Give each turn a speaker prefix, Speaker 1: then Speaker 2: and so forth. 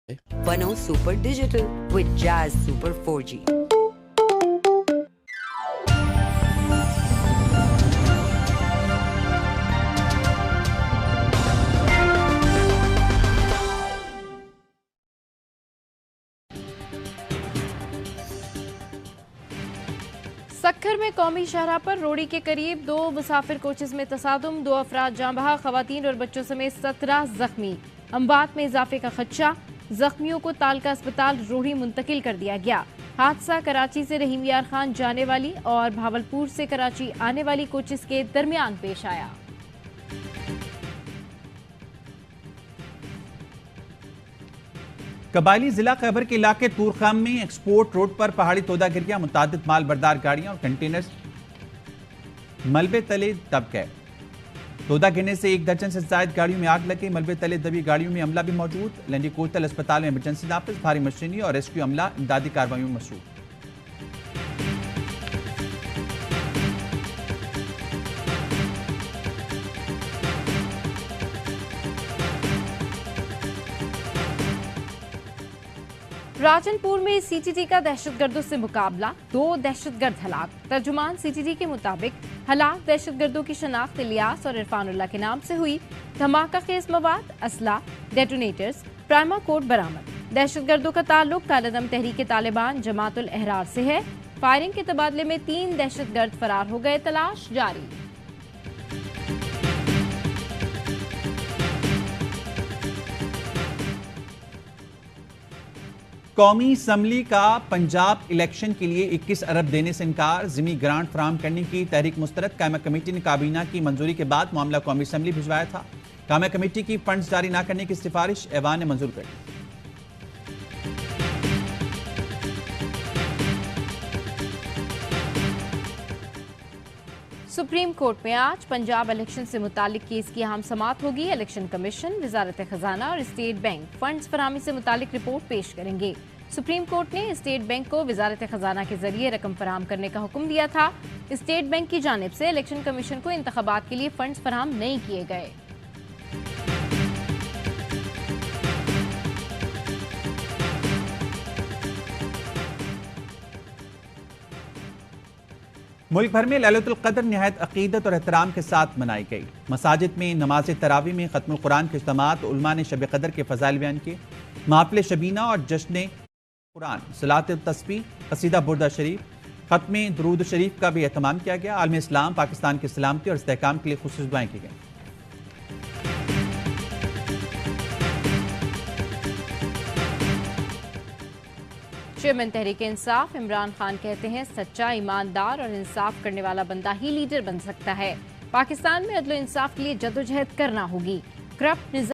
Speaker 1: Bano Super Digital with Jazz Super 4G.
Speaker 2: Sukkur में कौमी शाहराह पर रोड़ी के करीब 2 मुसाफिर कोचेस में तसादुम, 2 अफराद जाँ बहक, खवातीन और बच्चों समेत 17 जख्मी। अम्बात में इजाफे का खदशा, जख्मियों को तालका अस्पताल रोड़ी मुंतकिल कर दिया गया। हादसा कराची से रहीम यार खान जाने वाली और भावलपुर से कराची आने वाली कोचेस के दरमियान पेश आया।
Speaker 3: कबायली जिला खैबर के इलाके तूरखाम में एक्सपोर्ट रोड पर पहाड़ी तोदा गिर गया। मुतादिद माल बरदार गाड़ियां और कंटेनर्स मलबे तले दब गए। तोदा गिरने से 1 दर्जन से ज्यादा गाड़ियों में आग लग गई। मलबे तले दबी गाड़ियों में अमला भी मौजूद। लंडी कोतल अस्पताल में इमरजेंसी नाफिज, भारी मशीनरी और रेस्क्यू अमला इमदादी कार्रवाइयों में मसरूफ।
Speaker 2: राजनपुर में सीटीटी का दहशतगर्दों से मुकाबला, 2 दहशतगर्द हलाक। तर्जुमान सीटीटी के मुताबिक हलाक दहशतगर्दों की शनाख्त इलियास और इरफानुल्लाह के नाम से हुई। धमाका खेज मवाद, असला, डेटोनेटर्स, प्राइमा कोड बरामद। दहशतगर्दों का ताल्लुक कालादम तहरीक तालिबान जमातुल अहरार से है। फायरिंग के तबादले में 3 दहशतगर्द फरार हो गए, तलाश जारी।
Speaker 3: कौमी असम्बली का पंजाब इलेक्शन के लिए 21 अरब देने से इनकार। जिमी ग्रांट फराहम करने की तहरीक मुस्तरद। कायमा कमेटी ने काबीना की मंजूरी के बाद मामला कौमी असम्बली भिजवाया था। कायमा कमेटी की फंड्स जारी न करने की सिफारिश ऐवान ने मंजूर कर दी।
Speaker 2: सुप्रीम कोर्ट में आज पंजाब इलेक्शन से मुतालिक केस की अहम समाअत होगी। इलेक्शन कमीशन, वजारत खजाना और स्टेट बैंक फंड्स फराहमी से मुतालिक रिपोर्ट पेश करेंगे। सुप्रीम कोर्ट ने स्टेट बैंक को वजारत खजाना के जरिए रकम फराहम करने का हुक्म दिया था। स्टेट बैंक की जानिब से इलेक्शन कमीशन को इंतखाबात के लिए फंड्स फराहम नहीं किए गए।
Speaker 3: मुल्क भर में लैलतुल क़द्र निहायत अकीदत और एहतराम के साथ मनाई गई। मसाजिद में नमाज तरावी में खत्मुल कुरान के इज्तिमात, उलमा ने शब क़द्र के फ़ज़ाइल बयान किए। महफ़िल शबीना और जश्न कुरान, सलात तस्बीह, क़सीदा बुर्दा शरीफ, ख़त्म दुरूद शरीफ का भी एहतमाम किया गया। आलम इस्लाम पाकिस्तान की सलामती और इस्तेहकाम के लिए ख़ुसूसी दुआएं की गई।
Speaker 2: चेयरमैन तहरीक इंसाफ इमरान खान कहते हैं, सच्चा, ईमानदार और इंसाफ करने वाला बंदा ही लीडर बन सकता है। पाकिस्तान में अदल इंसाफ के लिए जदोजहद करना होगी। करप्ट